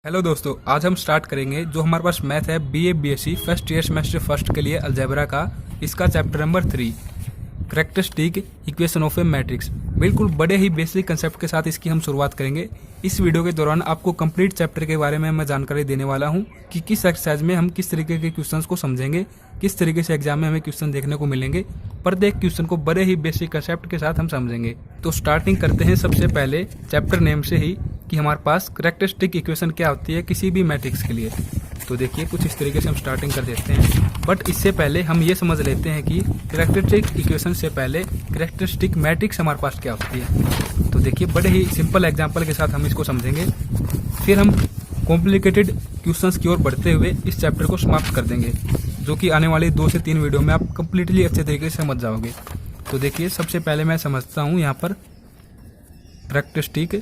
Hello दोस्तों, आज हम स्टार्ट करेंगे जो हमारे पास मैथ है BA BSc first year semester first के लिए अलजेब्रा का। इसका chapter number 3 characteristic equation of a matrix. बिल्कुल बड़े ही बेसिक कंसेप्ट के साथ इसकी हम शुरुआत करेंगे। इस वीडियो के दौरान आपको कंप्लीट चैप्टर के बारे में मैं जानकारी देने वाला हूं कि किस एक्सरसाइज में हम किस तरीके के क्वेश्चंस को समझेंगे, किस तरीके से एग्जाम में हमें क्वेश्चन देखने को मिलेंगे। प्रत्येक क्वेश्चन को बड़े ही बेसिक कंसेप्ट के साथ हम समझेंगे। तो स्टार्टिंग करते हैं सबसे पहले चैप्टर नेम से ही कि हमारे पास कैरेक्टरिस्टिक इक्वेशन क्या होती है किसी भी मैट्रिक्स के लिए। तो देखिए कुछ इस तरीके से हम स्टार्टिंग कर देते हैं, बट इससे पहले हम ये समझ लेते हैं कि कैरेक्टरिस्टिक इक्वेशन से पहले कैरेक्टरिस्टिक मैट्रिक्स हमारे पास क्या होती है। तो देखिए बड़े ही सिंपल एग्जांपल के साथ हम इसको समझेंगे, फिर हम कॉम्प्लिकेटेड क्वेश्चंस की ओर बढ़ते हुए इस चैप्टर को समाप्त कर देंगे, जो कि आने वाली 2 से 3 वीडियो में आप कंप्लीटली अच्छे तरीके से समझ जाओगे। तो देखिए सबसे पहले मैं समझता हूँ यहाँ पर कैरेक्टरिस्टिक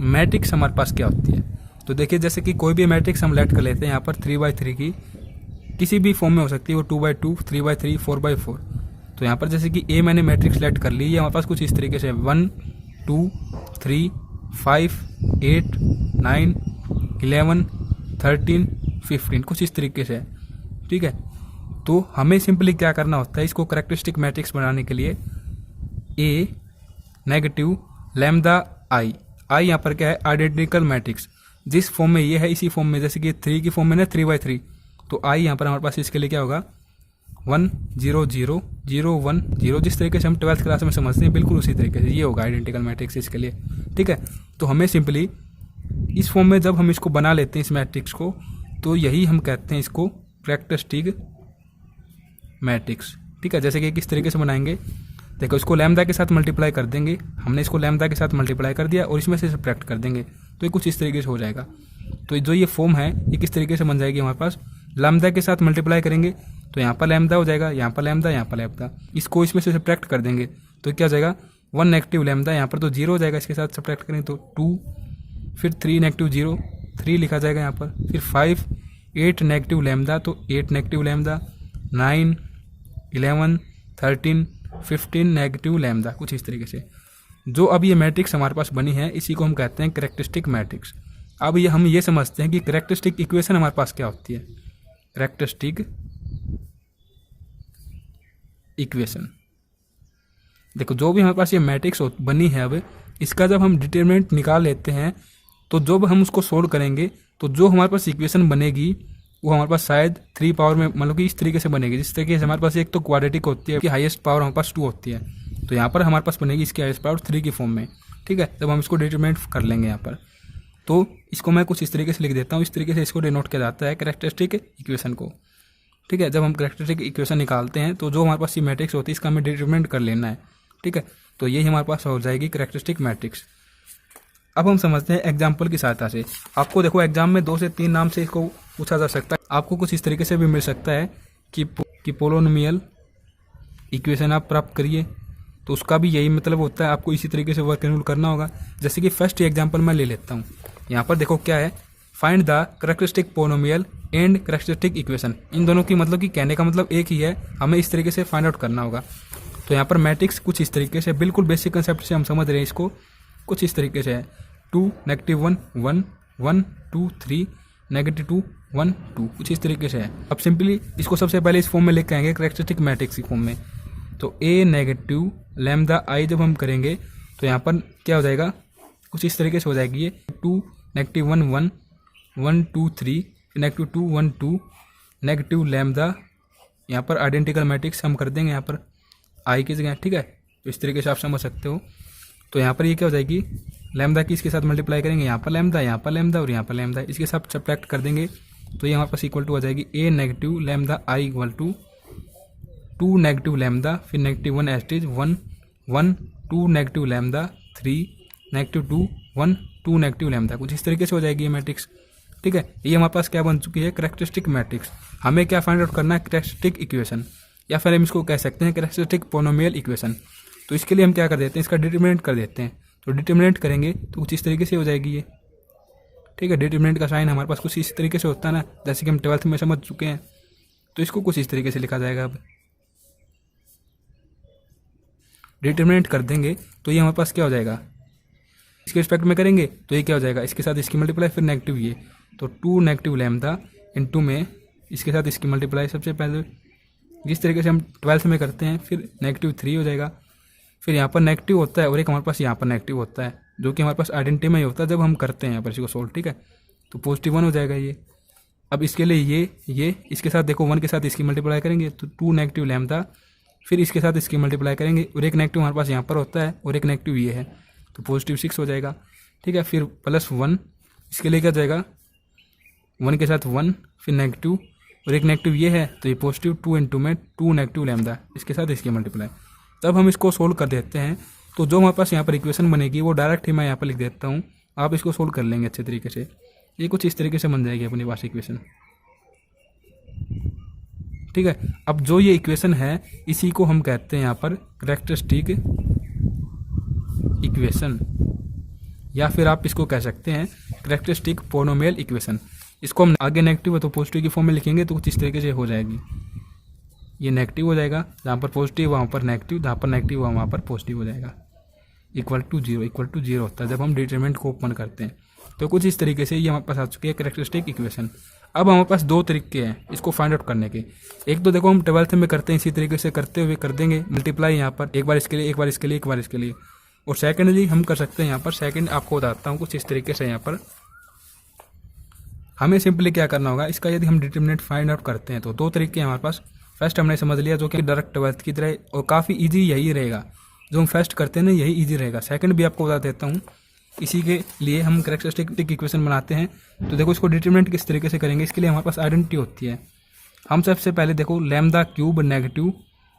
मैट्रिक्स हमारे पास क्या होती है। तो देखिए जैसे कि कोई भी मैट्रिक्स हम लेट कर लेते हैं यहाँ पर 3x3 की किसी भी फॉर्म में हो सकती है, वो 2x2, 3x3, 4x4। तो यहाँ पर जैसे कि ए मैंने मैट्रिक्स लेट कर ली है हमारे पास कुछ इस तरीके से 1 2 3 5 8 9 11 13 15 कुछ इस तरीके से है, ठीक है। तो हमें सिंपली क्या करना होता है, इसको कैरेक्टरिस्टिक मैट्रिक्स बनाने के लिए ए नेगेटिव लैम्डा आई यहाँ पर क्या है आइडेंटिकल मैट्रिक्स। जिस फॉर्म में ये है इसी फॉर्म में, जैसे कि 3 की फॉर्म में ना 3x3, तो आई यहाँ पर हमारे पास इसके लिए क्या होगा 1 0 0 0 1 0। जिस तरीके से हम 12th क्लास में समझते हैं बिल्कुल उसी तरीके से ये होगा आइडेंटिकल मैट्रिक्स इसके लिए, ठीक है। तो हमें सिंपली इस फॉर्म में जब हम इसको बना लेते हैं इस मैट्रिक्स को, तो यही हम कहते हैं इसको कैरेक्टरिस्टिक मैट्रिक्स, ठीक है। जैसे कि किस तरीके से बनाएंगे, देखो इसको लैम्डा के साथ मल्टीप्लाई कर देंगे, हमने इसको लैम्डा के साथ मल्टीप्लाई कर दिया और इसमें से सब्ट्रैक्ट कर देंगे, तो ये कुछ इस तरीके से हो जाएगा। तो जो ये फॉर्म है ये किस तरीके से बन जाएगी हमारे पास, लैम्डा के साथ मल्टीप्लाई करेंगे तो यहाँ पर लैम्डा हो जाएगा, यहाँ पर लैम्डा, यहाँ पर लैम्डा, इसको इसमें से सब्ट्रैक्ट कर देंगे तो क्या हो जाएगा 1 नेगेटिव लैम्डा, यहाँ पर तो 0 हो जाएगा, इसके साथ सब्ट्रैक्ट करेंगे तो 2, फिर 3 नेगेटिव 0 3 लिखा जाएगा यहाँ पर, फिर 5 8 नेगेटिव लैम्डा तो 8 नेगेटिव लैम्डा, 9 11 13 15 नेगेटिव लैम्डा, कुछ इस तरीके से। जो अब ये मैट्रिक्स हमारे पास बनी है इसी को हम कहते हैं कैरेक्टरिस्टिक मैट्रिक्स। अब ये हम ये समझते हैं कि कैरेक्टरिस्टिक इक्वेशन हमारे पास क्या होती है। कैरेक्टरिस्टिक इक्वेशन, देखो जो भी हमारे पास ये मैट्रिक्स बनी है, अब इसका जब हम डिटरमिनेंट निकाल लेते हैं तो जब हम उसको सोल्व करेंगे तो जो हमारे पास इक्वेशन बनेगी वो हमारे पास शायद 3 पावर में, मतलब कि इस तरीके से बनेगी जिस तरीके से हमारे पास एक तो क्वाड्रेटिक होती है कि हाईएस्ट पावर हमारे पास 2 होती है, तो यहाँ पर हमारे पास बनेगी इसकी हाईएस्ट पावर 3 की फॉर्म में, ठीक है। जब हम इसको डिटरमिनेंट कर लेंगे यहाँ पर, तो इसको मैं कुछ इस तरीके से लिख देता हूँ। इस तरीके से इसको डिनोट किया जाता है कैरेक्टरिस्टिक इक्वेशन को, ठीक है। जब हम कैरेक्टरिस्टिक इक्वेशन निकालते हैं तो जो हमारे पास ये मैट्रिक्स होती है इसका हमें डिटरमिनेंट कर लेना है, ठीक है। तो यही हमारे पास हो जाएगी कैरेक्टरिस्टिक मैट्रिक्स। अब हम समझते हैं एग्जाम्पल की सहायता से। आपको देखो एग्जाम में 2 से 3 नाम से इसको पूछा जा सकता है, आपको कुछ इस तरीके से भी मिल सकता है कि पोलोनोमियल इक्वेशन आप प्राप्त करिए, तो उसका भी यही मतलब होता है, आपको इसी तरीके से वर्क एनरोल करना होगा। जैसे कि फर्स्ट एग्जाम्पल मैं ले लेता हूँ, यहाँ पर देखो क्या है, find the characteristic polynomial and characteristic equation. इन दोनों की मतलब कि कहने का मतलब एक ही है, हमें इस तरीके से फाइंड आउट करना होगा। तो यहाँ पर मैट्रिक्स कुछ इस तरीके से बिल्कुल बेसिक कंसेप्ट से हम समझ रहे हैं इसको, कुछ इस तरीके से है 2 नेगेटिव 1 1 1 2 3 नेगेटिव 2 1 2, कुछ इस तरीके से है। अब सिंपली इसको सबसे पहले इस फॉर्म में लेकर आएंगे कैरेक्टरिस्टिक मैट्रिक्स की फॉर्म में। तो ए नेगेटिव लैम्डा आई जब हम करेंगे तो यहाँ पर क्या हो जाएगा, कुछ इस तरीके से हो जाएगी ये 2 नेगेटिव 1 1 1 2 3 नेगेटिव 2 1 2 नेगेटिव लैम्डा, यहाँ पर आइडेंटिकल मैट्रिक्स हम कर देंगे यहाँ पर आई की जगह, ठीक है। तो इस तरीके से आप समझ सकते हो। तो यहाँ पर ये क्या हो जाएगी, लैम्डा की इसके साथ मल्टीप्लाई करेंगे, यहाँ पर लैम्डा, यहाँ पर लैम्डा और यहाँ पर लैम्डा, इसके साथ सब्ट्रैक्ट कर देंगे तो ये हमारे पास इक्वल टू हो जाएगी A negative lambda I equal to 2 negative lambda, फिर नेगेटिव 1 एस्टेज 1 1 2 negative lambda 3 negative 2 1 2 negative lambda, कुछ इस तरीके से हो जाएगी ये मैट्रिक्स, ठीक है। ये हमारे पास क्या बन चुकी है कैरेक्टरिस्टिक मैट्रिक्स। हमें क्या फाइंड आउट करना है, कैरेक्टरिस्टिक इक्वेशन, या फिर हम इसको कह सकते हैं कैरेक्टरिस्टिक पोलोनोमियल इक्वेशन। तो इसके लिए हम क्या कर देते हैं, इसका डिटरमिनेंट कर देते हैं। तो डिटरमिनेंट करेंगे तो कुछ इस तरीके से हो जाएगी ये, ठीक है। डिटरमिनेंट का साइन हमारे पास कुछ इस तरीके से होता है ना, जैसे कि हम 12th में समझ चुके हैं, तो इसको कुछ इस तरीके से लिखा जाएगा। अब डिटरमिनेंट कर देंगे तो ये हमारे पास क्या हो जाएगा, इसके रिस्पेक्ट में करेंगे तो ये क्या हो जाएगा, इसके साथ इसकी मल्टीप्लाई, फिर नेगेटिव ये, तो 2 नेगेटिव लैम्डा इंटू में इसके साथ इसकी मल्टीप्लाई सबसे पहले जिस तरीके से हम 12th में करते हैं, फिर -3 हो जाएगा, फिर यहाँ पर नेगेटिव होता है और एक हमारे पास यहाँ पर नेगेटिव होता है, जो कि हमारे पास आइडेंटिटी में ही होता है जब हम करते हैं यहाँ पर इसको सोल्व, ठीक है। तो +1 हो जाएगा ये। अब इसके लिए ये इसके साथ देखो 1 के साथ इसकी मल्टीप्लाई करेंगे तो 2 नेगेटिव लैम्डा, फिर इसके साथ इसकी मल्टीप्लाई करेंगे और एक नेगेटिव हमारे पास यहाँ पर होता है और एक नेगेटिव ये है, तो +6 हो जाएगा, ठीक है। फिर +1 इसके लिए क्या जाएगा, 1 के साथ 1, फिर नेगेटिव और एक नेगेटिव ये है, तो ये +2 इंटू में 2 नेगेटिव लैम्डा, इसके साथ इसकी मल्टीप्लाई। तब हम इसको सोल्व कर देते हैं, तो जो हमारे पास यहाँ पर इक्वेशन बनेगी वो डायरेक्ट ही मैं यहाँ पर लिख देता हूँ, आप इसको सोल्व कर लेंगे अच्छे तरीके से। ये कुछ इस तरीके से बन जाएगी अपने पास इक्वेशन, ठीक है। अब जो ये इक्वेशन है इसी को हम कहते हैं यहाँ पर कैरेक्टरिस्टिक इक्वेशन, या फिर आप इसको कह सकते हैं कैरेक्टरिस्टिक पोलिनोमियल इक्वेशन। इसको हम आगे नेगेटिव है तो पॉजिटिव की फॉर्म में लिखेंगे तो कुछ इस तरीके से हो जाएगी, ये नेगेटिव हो जाएगा, जहाँ पर पॉजिटिव वहाँ पर नेगेटिव, जहाँ पर नेगेटिव वहाँ पर पॉजिटिव हो जाएगा, इक्वल टू जीरो होता है जब हम डिटरमिनेंट को ओपन करते हैं। तो कुछ इस तरीके से ये हमारे पास आ चुकी है कैरेक्टरिस्टिक इक्वेशन। अब हमारे पास 2 तरीके हैं इसको फाइंड आउट करने के। एक तो देखो हम 12th में करते हैं, इसी तरीके से करते हुए कर देंगे मल्टीप्लाई यहाँ पर, एक बार इसके लिए, एक बार इसके लिए, एक बार इसके लिए। और सेकेंडली हम कर सकते हैं यहाँ पर, सेकेंड आपको बताता हूँ कुछ इस तरीके से। यहाँ पर हमें सिंपली क्या करना होगा, इसका यदि हम डिटरमिनेंट फाइंड आउट करते हैं तो 2 तरीके हैं हमारे पास। फर्स्ट हमने समझ लिया जो कि डायरेक्ट 12th की तरह, और काफ़ी ईजी यही रहेगा जो हम फर्स्ट करते हैं ना, यही ईजी रहेगा। सेकंड भी आपको बता देता हूँ, इसी के लिए हम कैरेक्टरिस्टिक इक्वेशन बनाते हैं। तो देखो इसको डिटरमिनेंट किस तरीके से करेंगे, इसके लिए हमारे पास आइडेंटिटी होती है। हम सबसे पहले देखो लैम्डा क्यूब नेगेटिव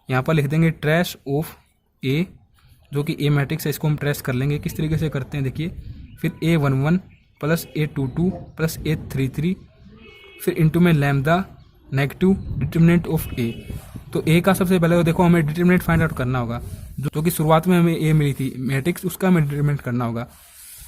यहाँ पर लिख देंगे ट्रेस ऑफ ए, जो कि ए मैट्रिक्स है, इसको हम ट्रेस कर लेंगे। किस तरीके से करते हैं देखिए, फिर A11 plus A22 plus A33, फिर इंटू में लैम्डा नेगेटिव डिटरमिनेंट ऑफ ए। तो ए का सबसे पहले देखो हमें डिटरमिनेंट फाइंड आउट करना होगा, जो कि शुरुआत में हमें ए मिली थी मैट्रिक्स, उसका हमें डिटरमिनेंट करना होगा।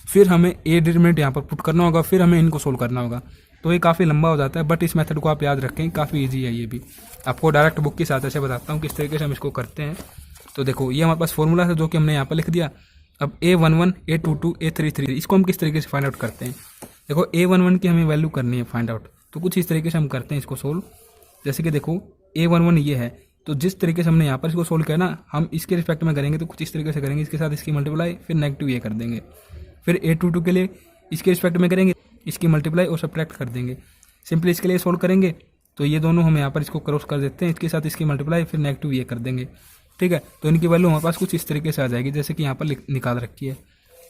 फिर हमें ए डिटरमिनेंट यहाँ पर पुट करना होगा, फिर हमें इनको सोल्व करना होगा। तो ये काफ़ी लंबा हो जाता है, बट इस मेथड को आप याद रखें, काफ़ी ईजी है ये भी। आपको डायरेक्ट बुक की सहायता से बताता हूँ किस तरीके से हम इसको करते हैं। तो देखो ये हमारे पास फॉर्मूला है जो कि हमने यहाँ पर लिख दिया। अब A11 A22 A33 इसको हम किस तरीके से फाइंड आउट करते हैं। देखो A11 की हमें वैल्यू करनी है फाइंड आउट, तो कुछ इस तरीके से हम करते हैं इसको सोल्व। जैसे कि देखो A11 ये है, तो जिस तरीके से हमने यहाँ पर इसको सोल्व किया ना, हम इसके रिस्पेक्ट में करेंगे तो कुछ इस तरीके से करेंगे, इसके साथ इसकी मल्टीप्लाई, फिर नेगेटिव ये कर देंगे। फिर A22 के लिए इसके रिस्पेक्ट में करेंगे, इसकी मल्टीप्लाई और सब्ट्रैक्ट कर देंगे। सिंपली इसके लिए सोल्व करेंगे तो ये दोनों हम यहाँ पर इसको क्रॉस कर देते हैं, इसके साथ इसकी मल्टीप्लाई, फिर नेगेटिव ये कर देंगे, ठीक है। तो इनकी वैल्यू हमारे पास कुछ इस तरीके से आ जाएगी जैसे कि यहाँ पर निकाल रखी है,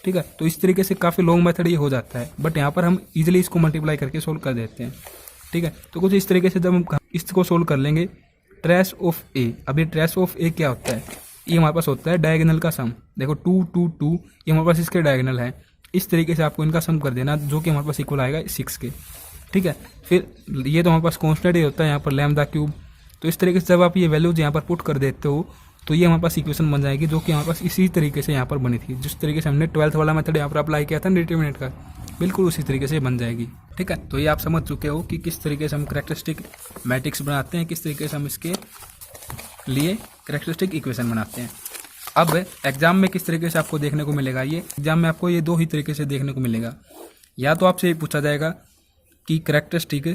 ठीक है। तो इस तरीके से काफ़ी लॉन्ग मेथड ये हो जाता है, बट यहाँ पर हम इजीली इसको मल्टीप्लाई करके सोल्व कर देते हैं, ठीक है। तो कुछ इस तरीके से जब हम इसको सोल्व कर लेंगे, ट्रेस ऑफ ए। अब ये ट्रेस ऑफ ए क्या होता है, ये हमारे पास होता है डायगोनल का सम। देखो 2 2 2 ये हमारे पास इसके डायगोनल है, इस तरीके से आपको इनका सम कर देना, जो कि हमारे पास इक्वल आएगा 6 के, ठीक है। फिर ये तो हमारे पास कॉन्स्टेंट ही होता है यहाँ पर लैम्डा क्यूब। तो इस तरीके से जब आप ये वैल्यूज यहाँ पर पुट कर देते हो तो ये हमारे पास इक्वेशन बन जाएगी, जो कि हमारे पास इसी तरीके से यहाँ पर बनी थी, जिस तरीके से हमने 12th वाला मेथड यहाँ पर अप्लाई किया था डिटरमिनेंट का, बिल्कुल उसी तरीके से बन जाएगी, ठीक है। तो ये आप समझ चुके हो कि किस तरीके से हम कैरेक्टरिस्टिक मैट्रिक्स बनाते हैं, किस तरीके से हम इसके लिए कैरेक्टरिस्टिक इक्वेशन बनाते हैं। अब एग्जाम में किस तरीके से आपको देखने को मिलेगा, ये एग्जाम में आपको ये 2 ही तरीके से देखने को मिलेगा। या तो आपसे ये पूछा जाएगा कि कैरेक्टरिस्टिक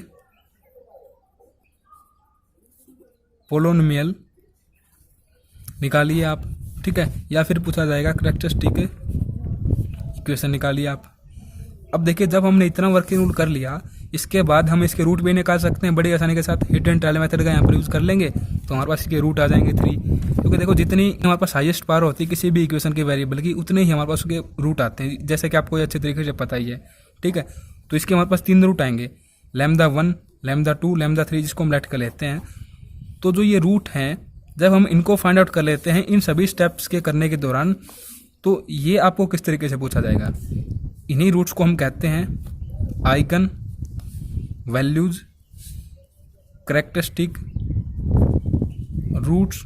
पोलिनोमियल निकालिए आप, ठीक है, या फिर पूछा जाएगा कैरेक्टरिस्टिक इक्वेशन निकालिए आप। अब देखिए जब हमने इतना वर्किंग रूल कर लिया, इसके बाद हम इसके रूट भी निकाल सकते हैं बड़ी आसानी के साथ। हिट एंड ट्रायल मेथड का यहाँ पर यूज़ कर लेंगे तो हमारे पास इसके रूट आ जाएंगे 3, क्योंकि देखो जितनी हमारे पास हाईएस्ट पावर होती है किसी भी इक्वेशन के वेरिएबल की, उतने ही हमारे पास उसके रूट आते हैं, जैसे कि आपको ये अच्छे तरीके से पता ही है, ठीक है। तो इसके हमारे पास 3 रूट आएंगे, लैम्डा 1 लैम्डा 2 लैम्डा 3, जिसको हम लेट कर लेते हैं। तो जो ये रूट हैं, जब हम इनको फाइंड आउट कर लेते हैं इन सभी स्टेप्स के करने के दौरान, तो ये आपको किस तरीके से पूछा जाएगा। इन्हीं रूट्स को हम कहते हैं eigen values, characteristic roots,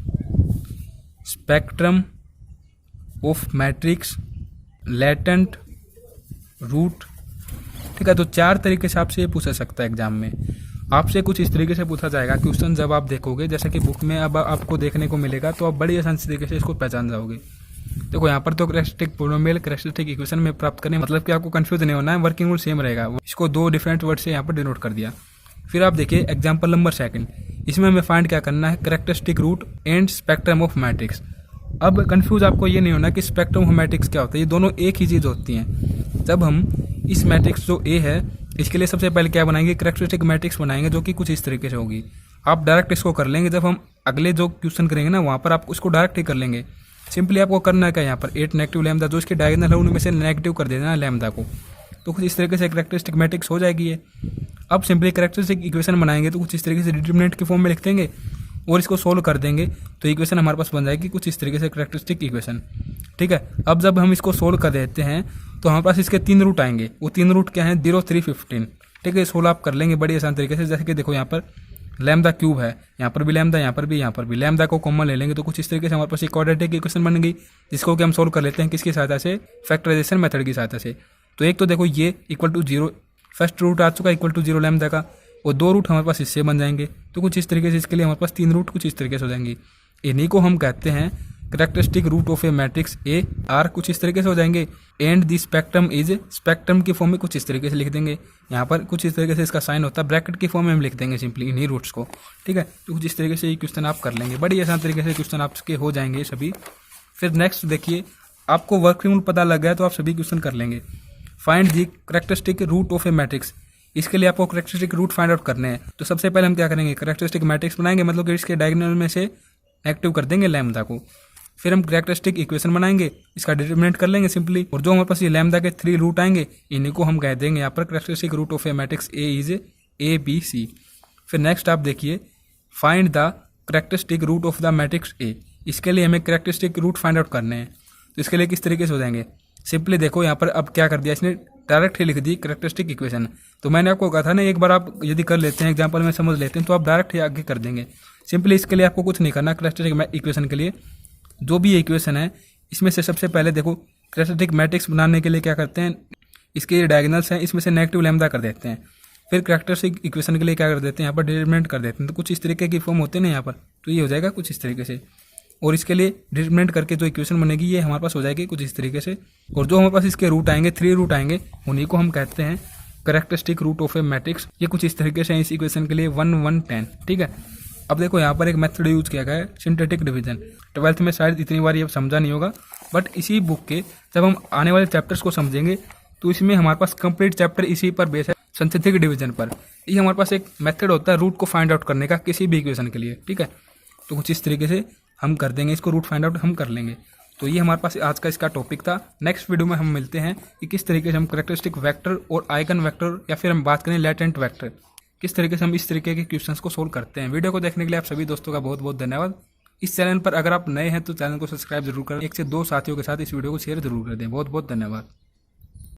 spectrum of matrix, latent root, ठीक है। तो 4 तरीके से आपसे ये पूछा सकता है एग्जाम में। आपसे कुछ इस तरीके से पूछा जाएगा क्वेश्चन, जब आप देखोगे जैसे कि बुक में अब आपको देखने को मिलेगा, तो आप बड़ी आसान तरीके से इसको पहचान जाओगे। देखो यहाँ पर तो कैरेक्टरिस्टिक पोलिनोमियल कैरेक्टरिस्टिक इक्वेशन में प्राप्त करने, मतलब कि आपको कंफ्यूज नहीं होना है, वर्किंग रूल सेम रहेगा। इसको दो डिफरेंट वर्ड से यहाँ पर डिनोट कर दिया। फिर आप देखिए एग्जाम्पल नंबर 2, इसमें हमें फाइंड क्या करना है, characteristic root and spectrum of matrix. अब कंफ्यूज आपको ये नहीं होना कि स्पेक्ट्रम ऑफ मैट्रिक्स क्या होता है, ये दोनों एक ही चीज़ होती हैं। जब हम इस मैट्रिक्स जो ए है इसके लिए सबसे पहले क्या बनाएंगे, कैरेक्टरिस्टिक मैट्रिक्स बनाएंगे जो कि कुछ इस तरीके से होगी। आप डायरेक्ट इसको कर लेंगे, जब हम अगले जो क्वेश्चन करेंगे ना वहाँ पर आप उसको डायरेक्ट ही कर लेंगे। सिंपली आपको करना है क्या, यहाँ पर 8 नेगेटिव लैम्डा जो इसके डायगोनल है उनमें से नेगेटिव कर देना है लैम्डा को, तो कुछ इस तरीके से कैरेक्टरिस्टिक मैट्रिक्स हो जाएगी ये। अब सिंपली कैरेक्टरिस्टिक इक्वेशन बनाएंगे तो कुछ इस तरीके से डिटरमिनेंट के फॉर्म में लिख देंगे और इसको सोल्व कर देंगे तो इक्वेशन हमारे पास बन जाएगी कुछ इस तरीके से कैरेक्टरिस्टिक इक्वेशन। ठीक है, अब जब हम इसको सोल्व कर देते हैं तो हमारे पास इसके 3 रूट आएंगे। वो 3 रूट क्या हैं, 0, 3, 15। ठीक है, सोल्व आप कर लेंगे बड़ी आसान तरीके से। जैसे कि देखो यहाँ पर लैम्डा क्यूब है, यहाँ पर भी लैम्डा, यहाँ पर भी लैम्डा को कॉमन ले लेंगे तो कुछ इस तरीके से हमारे पास एक क्वाड्रेटिक इक्वेशन बन गई, जिसको कि हम सोल्व कर लेते हैं किसकी सहायता से, फैक्टराइजेशन मेथड की सहायता से। तो एक तो देखो ये इक्वल टू 0, फर्स्ट रूट आ चुका इक्वल टू 0 लैम्डा का, और 2 रूट हमारे पास इससे बन जाएंगे। तो कुछ इस तरीके से इसके लिए हमारे पास 3 रूट कुछ इस तरीके से हो जाएंगे। इन्हीं को हम कहते हैं characteristic root of a matrix A are, कुछ इस तरीके से हो जाएंगे। And the spectrum is, spectrum की फॉर्म में कुछ इस तरीके से लिख देंगे। यहाँ पर कुछ इस तरीके से इसका साइन होता है, ब्रैकेट की फॉर्म में हम लिख देंगे सिंपली इन्हीं रूट्स को। ठीक है, तो कुछ इस तरीके से ये क्वेश्चन आप कर लेंगे, बड़ी आसान तरीके से क्वेश्चन आपके हो जाएंगे सभी। फिर नेक्स्ट देखिए, आपको वर्किंग रूल पता लग गया तो आप सभी क्वेश्चन कर लेंगे। Find the characteristic root of a matrix, इसके लिए आपको कैरेक्टरिस्टिक रूट फाइंड आउट करने हैं। तो सबसे पहले हम क्या करेंगे, कैरेक्टरिस्टिक मैट्रिक्स बनाएंगे, मतलब कि इसके डायगोनल में से नेगेटिव कर देंगे लैम्डा को। फिर हम कैरेक्टरिस्टिक इक्वेशन बनाएंगे, इसका डिटरमिनेंट कर लेंगे सिंपली, और जो हमारे पास ये लैम्डा के 3 रूट आएंगे इन्हीं को हम कह देंगे यहाँ पर characteristic root of a matrix A is A B C. फिर नेक्स्ट आप देखिए, find the characteristic root of the matrix A, इसके लिए हमें कैरेक्टरिस्टिक रूट फाइंड आउट करने हैं। तो इसके लिए किस तरीके से हो जाएंगे, सिंपली देखो यहाँ पर अब क्या कर दिया इसने, डायरेक्ट ही लिख दी कैरेक्टरिस्टिक इक्वेशन। तो मैंने आपको कहा था ना, एक बार आप यदि कर लेते हैं एग्जांपल में समझ लेते हैं तो आप डायरेक्ट ही आगे कर देंगे। सिंपली इसके लिए आपको कुछ नहीं करना, कैरेक्टरिस्टिक इक्वेशन के लिए जो भी इक्वेशन है इसमें से सबसे पहले देखो कैरेक्टरिस्टिक मैट्रिक्स बनाने के लिए क्या करते हैं, इसके डायगोनल्स हैं इसमें से नेगेटिव लैम्डा कर देते हैं। फिर कैरेक्टरिस्टिक इक्वेशन के लिए क्या कर देते हैं, यहाँ पर डिटरमिनेंट कर देते हैं। तो कुछ इस तरीके की फॉर्म होते हैं ना यहाँ पर, तो ये हो जाएगा कुछ इस तरीके से। और इसके लिए डिटरमिनेंट करके जो इक्वेशन बनेगी ये हमारे पास हो जाएगी कुछ इस तरीके से। और जो हमारे पास इसके रूट आएंगे 3 रूट आएंगे, उन्हीं को हम कहते हैं characteristic root of a matrix. ये कुछ इस तरीके से इस इक्वेशन के लिए 1, 1, 10। ठीक है, अब देखो यहाँ पर एक मेथड यूज किया गया है, सिंथेटिक डिवीजन। 12th में शायद इतनी बार ये समझा नहीं होगा, बट इसी बुक के जब हम आने वाले चैप्टर्स को समझेंगे तो इसमें हमारे पास कंप्लीट चैप्टर इसी पर बेस है, सिंथेटिक डिवीजन पर। ये हमारे पास एक मेथड होता है रूट को फाइंड आउट करने का किसी भी इक्वेशन के लिए। ठीक है, तो कुछ इस तरीके से हम कर देंगे, इसको रूट फाइंड आउट हम कर लेंगे। तो ये हमारे पास आज का इसका टॉपिक था। नेक्स्ट वीडियो में हम मिलते हैं कि किस तरीके से हम कैरेक्टरिस्टिक वेक्टर और आइगन वेक्टर, या फिर हम बात करें लैटेंट वेक्टर, किस तरीके से हम इस तरीके के क्वेश्चंस को सोल्व करते हैं। वीडियो को देखने के लिए आप सभी दोस्तों का बहुत बहुत धन्यवाद। इस चैनल पर अगर आप नए हैं तो चैनल को सब्सक्राइब जरूर करें, 1 से 2 साथियों के साथ इस वीडियो को शेयर जरूर कर दें। बहुत बहुत धन्यवाद।